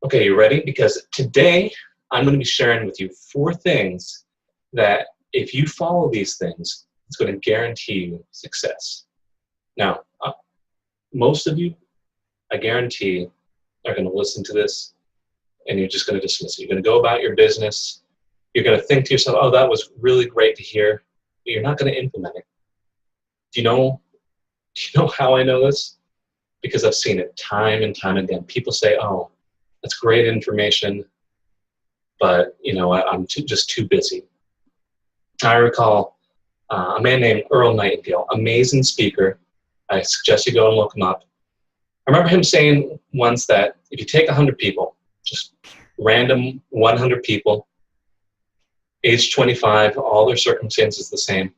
Okay, you ready? Because today I'm going to be sharing with you 4 things that if you follow these things, it's going to guarantee you success. Now, most of you, I guarantee, are going to listen to this and you're just going to dismiss it. You're going to go about your business. You're going to think to yourself, oh, that was really great to hear, but you're not going to implement it. Do you know how I know this? Because I've seen it time and time again. People say, oh, that's great information, but I'm just too busy. I recall a man named Earl Nightingale, amazing speaker. I suggest you go and look him up. I remember him saying once that if you take 100 people, just random 100 people, age 25, all their circumstances the same,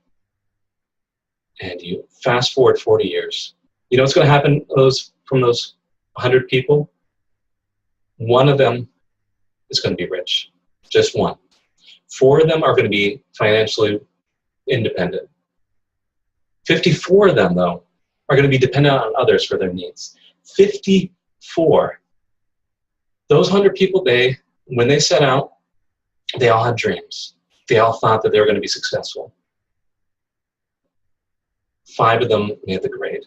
and you fast forward 40 years, you know what's going to happen from those 100 people? One of them is going to be rich, just one. 4 of them are going to be financially independent. 54 of them, though, are going to be dependent on others for their needs. 54. Those 100 people, when they set out, they all had dreams. They all thought that they were going to be successful. 5 of them made the grade.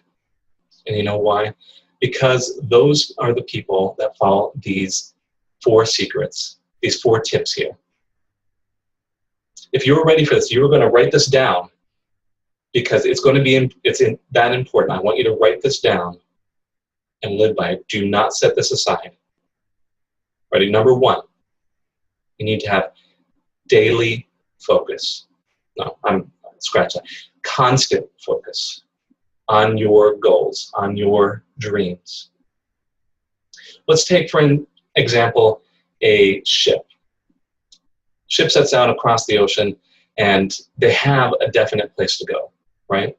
And you know why? Because those are the people that follow these 4 secrets, these 4 tips here. If you're ready for this, you're going to write this down because it's that important. I want you to write this down and live by it. Do not set this aside. Ready? Number 1, you need to have daily focus. No, scratch that. Constant focus on your goals, on your dreams. Let's take, for an example, a ship. Ship sets out across the ocean, and they have a definite place to go, right?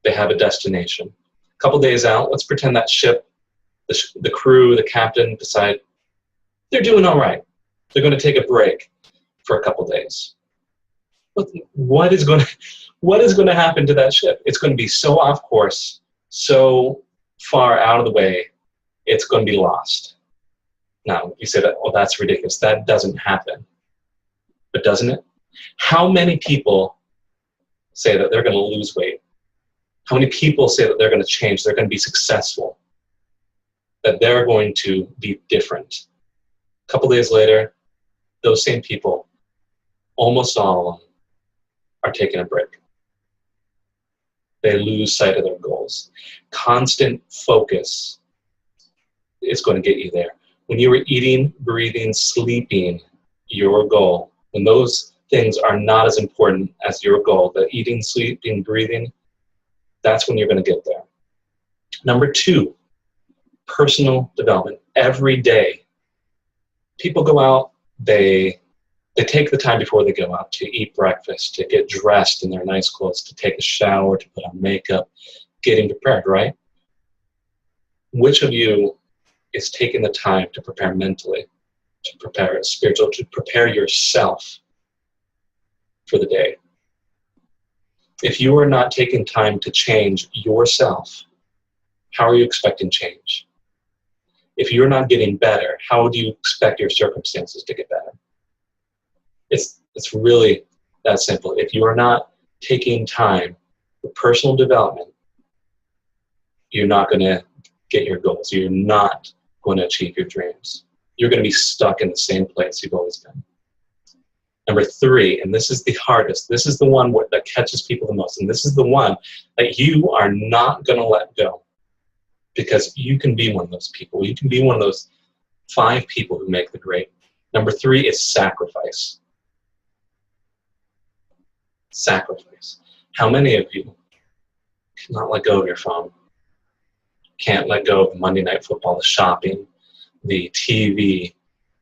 They have a destination. A couple days out, let's pretend that ship, the crew, the captain decide they're doing all right. They're going to take a break for a couple days. What is going to happen to that ship? It's going to be so off course, so far out of the way, it's going to be lost. Now, you say that, oh, that's ridiculous. That doesn't happen. But doesn't it? How many people say that they're going to lose weight? How many people say that they're going to change, they're going to be successful, that they're going to be different? A couple days later, those same people, almost all of them, are taking a break. They lose sight of their goals. Constant focus is going to get you there. When you were eating, breathing, sleeping, your goal, when those things are not as important as your goal, the eating, sleeping, breathing, that's when you're going to get there. Number 2, personal development. Every day, people go out, they take the time before they go out to eat breakfast, to get dressed in their nice clothes, to take a shower, to put on makeup, getting prepared, right? Which of you is taking the time to prepare mentally, to prepare spiritually, to prepare yourself for the day? If you are not taking time to change yourself, how are you expecting change? If you're not getting better, how do you expect your circumstances to get better? It's really that simple. If you are not taking time for personal development, you're not going to get your goals. You're not going to achieve your dreams. You're going to be stuck in the same place you've always been. Number 3, and this is the hardest, this is the one that catches people the most, and this is the one that you are not going to let go, because you can be one of those people. You can be one of those 5 people who make the grade. Number 3 is sacrifice. Sacrifice. How many of you cannot let go of your phone? Can't let go of Monday Night Football, the shopping, the TV,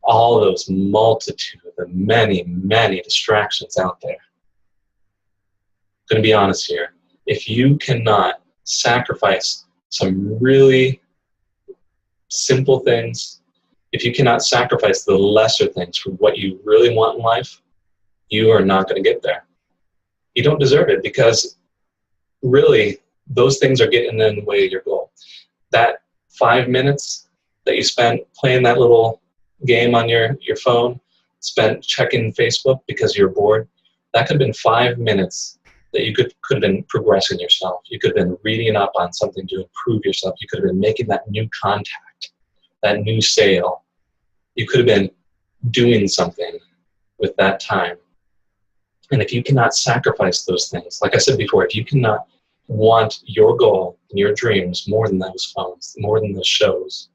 all those multitude, the many, many distractions out there. I'm going to be honest here. If you cannot sacrifice some really simple things, if you cannot sacrifice the lesser things for what you really want in life, you are not going to get there. You don't deserve it, because really those things are getting in the way of your goal. That 5 minutes that you spent playing that little game on your phone, spent checking Facebook because you're bored, that could have been 5 minutes that you could have been progressing yourself. You could have been reading up on something to improve yourself. You could have been making that new contact, that new sale. You could have been doing something with that time. And if you cannot sacrifice those things, like I said before, if you cannot want your goal and your dreams more than those phones, more than those shows,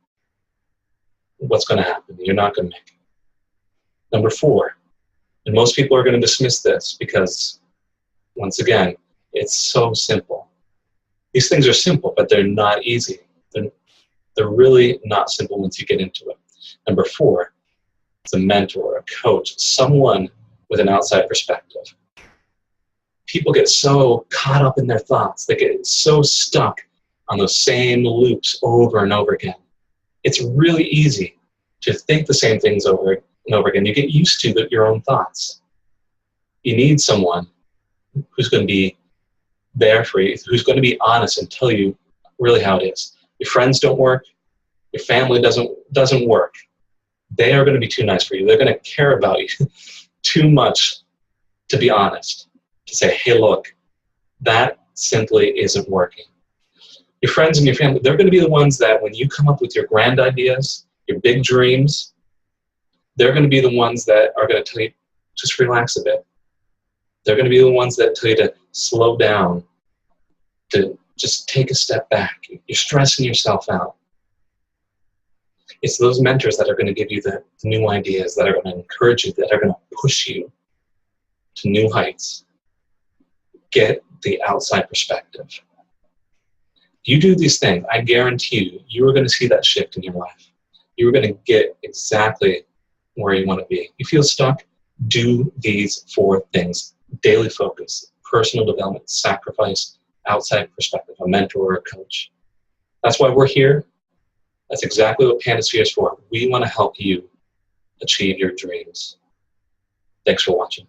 what's going to happen? You're not going to make it. Number 4, and most people are going to dismiss this because, once again, it's so simple. These things are simple, but they're not easy. They're really not simple once you get into it. Number 4, it's a mentor, a coach, someone with an outside perspective. People get so caught up in their thoughts. They get so stuck on those same loops over and over again. It's really easy to think the same things over and over again. You get used to your own thoughts. You need someone who's going to be there for you, who's going to be honest and tell you really how it is. Your friends don't work. Your family doesn't work. They are going to be too nice for you. They're going to care about you too much to be honest, to say, hey, look, that simply isn't working. Your friends and your family, they're going to be the ones that when you come up with your grand ideas, your big dreams, they're going to be the ones that are going to tell you, just relax a bit. They're going to be the ones that tell you to slow down, to just take a step back. You're stressing yourself out. It's those mentors that are going to give you the new ideas, that are going to encourage you, that are going to push you to new heights. Get the outside perspective. You do these things, I guarantee you are going to see that shift in your life. You are going to get exactly where you want to be. You feel stuck? Do these 4 things. Daily focus, personal development, sacrifice, outside perspective, a mentor or a coach. That's why we're here. That's exactly what Pandasphere is for. We want to help you achieve your dreams. Thanks for watching.